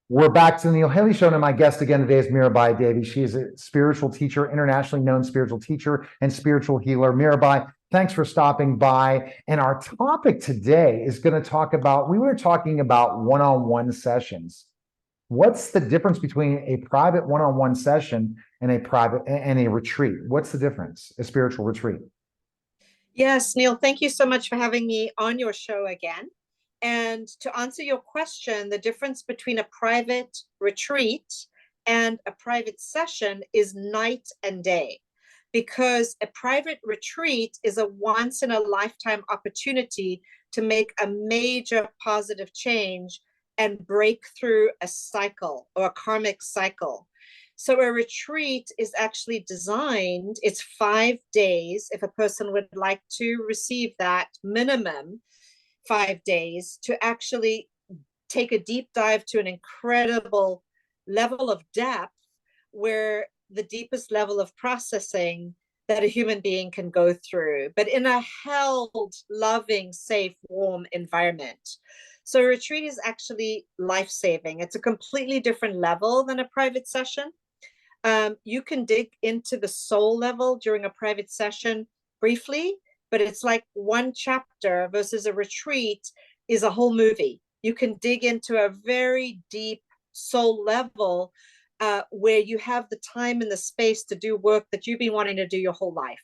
We're back to the Neil Haley Show, and my guest again today is Mirabai Devi. She is a spiritual teacher, internationally known spiritual teacher and spiritual healer. Mirabai, thanks for stopping by. And our topic today is going to talk about, we were talking about one-on-one sessions. What's the difference between a private one-on-one session and a retreat? What's the difference, a spiritual retreat? Yes, Neil, thank you so much for having me on your show again. And to answer your question, the difference between a private retreat and a private session is night and day, because a private retreat is a once in a lifetime opportunity to make a major positive change and break through a cycle or a karmic cycle. So a retreat is actually designed, it's 5 days if a person would like to receive that minimum 5 days to actually take a deep dive to an incredible level of depth where the deepest level of processing that a human being can go through, but in a held, loving, safe, warm environment. So a retreat is actually life-saving. It's a completely different level than a private session. You can dig into the soul level during a private session briefly, but it's like one chapter versus a retreat is a whole movie. You can dig into a very deep soul level where you have the time and the space to do work that you've been wanting to do your whole life.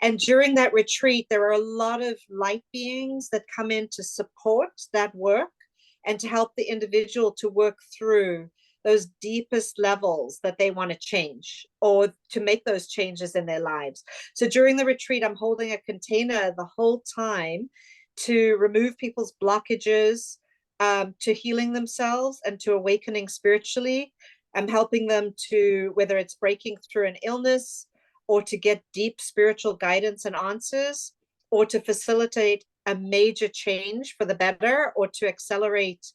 And during that retreat, there are a lot of light beings that come in to support that work and to help the individual to work through those deepest levels that they want to change or to make those changes in their lives. So during the retreat, I'm holding a container the whole time to remove people's blockages to healing themselves and to awakening spiritually. I'm helping them to, whether it's breaking through an illness or to get deep spiritual guidance and answers, or to facilitate a major change for the better or to accelerate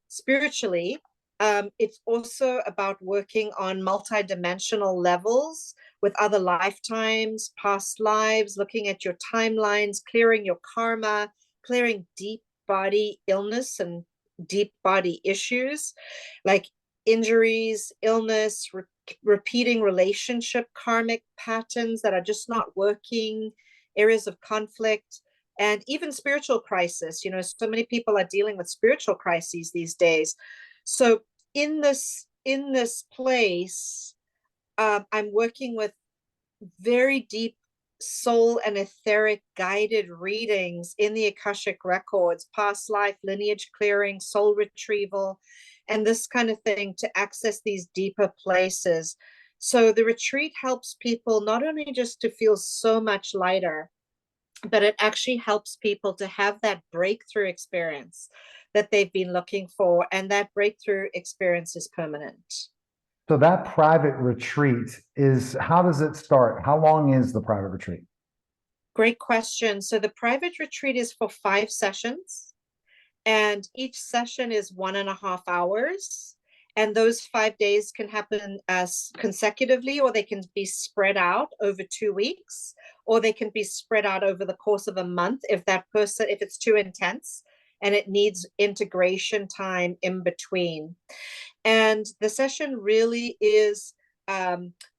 spiritually. It's also about working on multidimensional levels with other lifetimes, past lives, looking at your timelines, clearing your karma, clearing deep body illness and deep body issues like injuries, illness, repeating relationship karmic patterns that are just not working, areas of conflict, and even spiritual crisis. You know, so many people are dealing with spiritual crises these days. So in this place, I'm working with very deep soul and etheric guided readings in the Akashic records, past life, lineage clearing, soul retrieval, and this kind of thing to access these deeper places. So the retreat helps people not only just to feel so much lighter, but it actually helps people to have that breakthrough experience that they've been looking for, and that breakthrough experience is permanent. So that private retreat how does it start? How long is the private retreat? Great question. So the private retreat is for 5 sessions, and each session is 1.5 hours. And those 5 days can happen as consecutively, or they can be spread out over 2 weeks, or they can be spread out over the course of a month if it's too intense and it needs integration time in between. And the session really is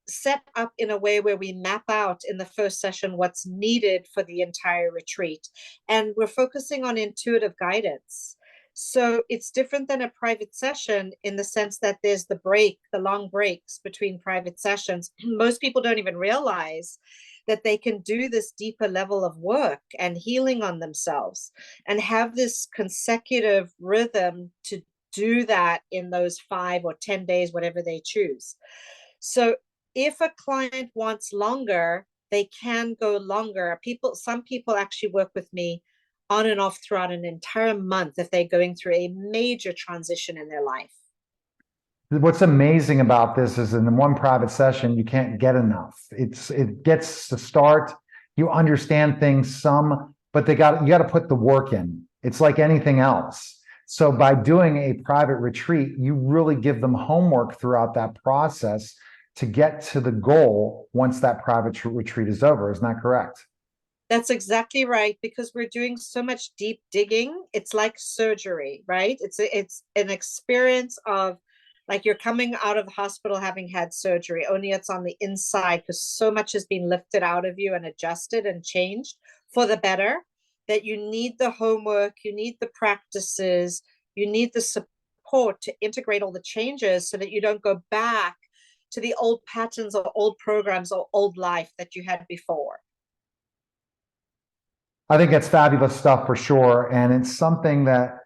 set up in a way where we map out in the first session what's needed for the entire retreat. And we're focusing on intuitive guidance. So it's different than a private session in the sense that there's the long breaks between private sessions. Most people don't even realize that they can do this deeper level of work and healing on themselves and have this consecutive rhythm to do that in those 5 or 10 days, whatever they choose. So if a client wants longer, they can go longer. Some people actually work with me on and off throughout an entire month if they're going through a major transition in their life. What's amazing about this is in one private session, you can't get enough. It gets to start, you understand things some, but you got to put the work in. It's like anything else. So by doing a private retreat, you really give them homework throughout that process to get to the goal once that private retreat is over. Isn't that correct? That's exactly right, because we're doing so much deep digging. It's like surgery, right? It's an experience of Like you're coming out of the hospital having had surgery, only it's on the inside because so much has been lifted out of you and adjusted and changed for the better, that you need the homework, you need the practices, you need the support to integrate all the changes so that you don't go back to the old patterns or old programs or old life that you had before. I think that's fabulous stuff for sure. And it's something that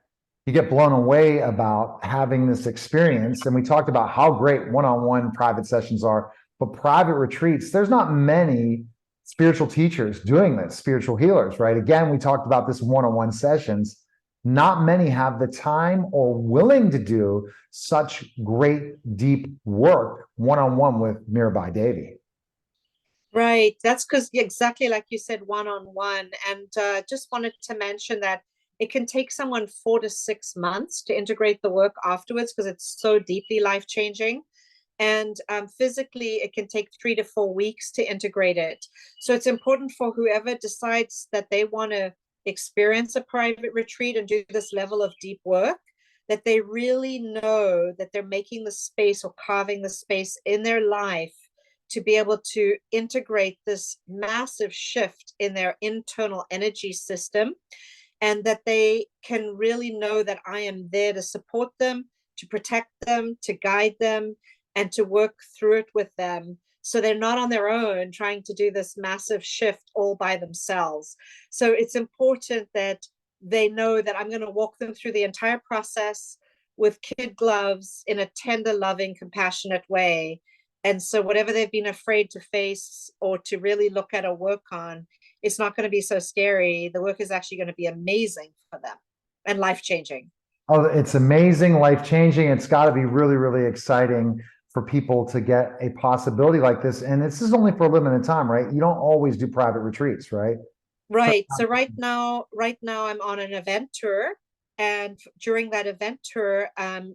you get blown away about having this experience. And we talked about how great one-on-one private sessions are, but private retreats, there's not many spiritual teachers doing this, spiritual healers, right? Again, we talked about this one-on-one sessions. Not many have the time or willing to do such great, deep work one-on-one with Mirabai Devi. Right. That's because exactly like you said, one on one. And just wanted to mention that it can take someone 4 to 6 months to integrate the work afterwards because it's so deeply life changing. And physically, it can take 3 to 4 weeks to integrate it. So it's important for whoever decides that they want to experience a private retreat and do this level of deep work, that they really know that they're making the space or carving the space in their life to be able to integrate this massive shift in their internal energy system, and that they can really know that I am there to support them, to protect them, to guide them, and to work through it with them. So they're not on their own trying to do this massive shift all by themselves. So it's important that they know that I'm going to walk them through the entire process with kid gloves in a tender, loving, compassionate way. And so whatever they've been afraid to face or to really look at or work on, it's not going to be so scary. The work is actually going to be amazing for them and life-changing. Oh, it's amazing, life-changing. It's got to be really, really exciting for people to get a possibility like this. And this is only for a limited time, right? You don't always do private retreats, right? Right. So right now I'm on an event tour. And during that event tour,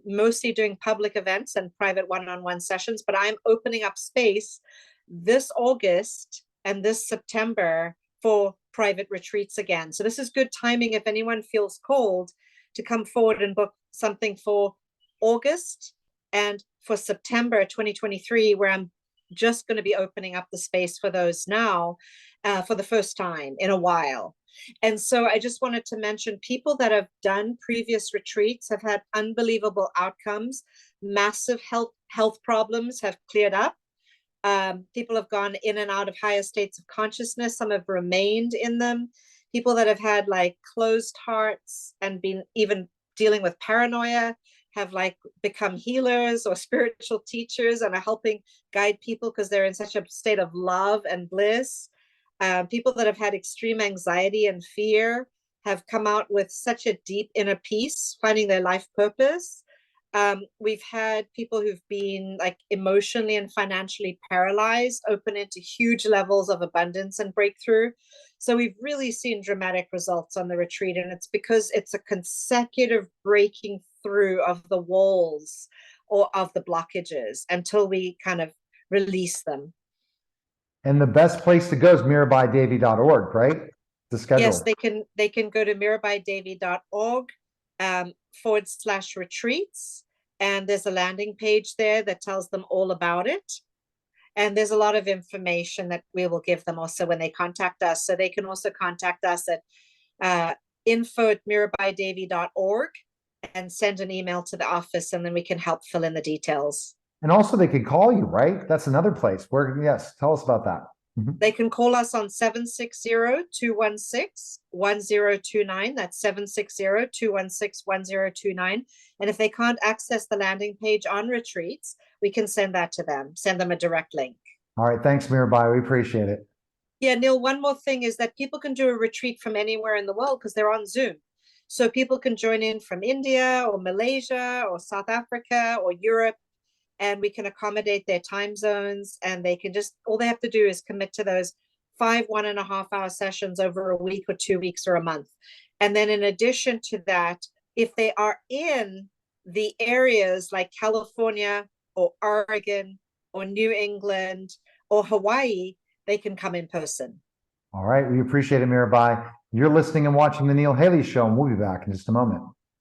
mostly doing public events and private one-on-one sessions, but I'm opening up space this August and this September for private retreats again. So this is good timing if anyone feels called to come forward and book something for August and for September 2023, where I'm just going to be opening up the space for those now for the first time in a while. And so I just wanted to mention people that have done previous retreats have had unbelievable outcomes. Massive health problems have cleared up. People have gone in and out of higher states of consciousness. Some have remained in them. People that have had like closed hearts and been even dealing with paranoia have like become healers or spiritual teachers and are helping guide people because they're in such a state of love and bliss. People that have had extreme anxiety and fear have come out with such a deep inner peace, finding their life purpose. We've had people who've been like emotionally and financially paralyzed open into huge levels of abundance and breakthrough. So we've really seen dramatic results on the retreat, and it's because it's a consecutive breaking through of the walls or of the blockages until we kind of release them. And the best place to go is mirabaidevi.org, right? The Yes, schedule. they can go to mirabaidevi.org /retreats. And there's a landing page there that tells them all about it. And there's a lot of information that we will give them also when they contact us. So they can also contact us at info@mirabaidevi.org and send an email to the office, and then we can help fill in the details. And also they could call you, right? That's another place where, yes, tell us about that. They can call us on 760-216-1029. That's 760-216-1029. And if they can't access the landing page on retreats, we can send that to them, send them a direct link. All right. Thanks, Mirabai. We appreciate it. Yeah, Neil, one more thing is that people can do a retreat from anywhere in the world because they're on Zoom. So people can join in from India or Malaysia or South Africa or Europe, and we can accommodate their time zones, and they can just, all they have to do is commit to those 5 1.5 hour sessions over a week or 2 weeks or a month. And then in addition to that, if they are in the areas like California or Oregon or New England or Hawaii, they can come in person. All right. We appreciate it, Mirabai. You're listening and watching The Neil Haley Show, and we'll be back in just a moment.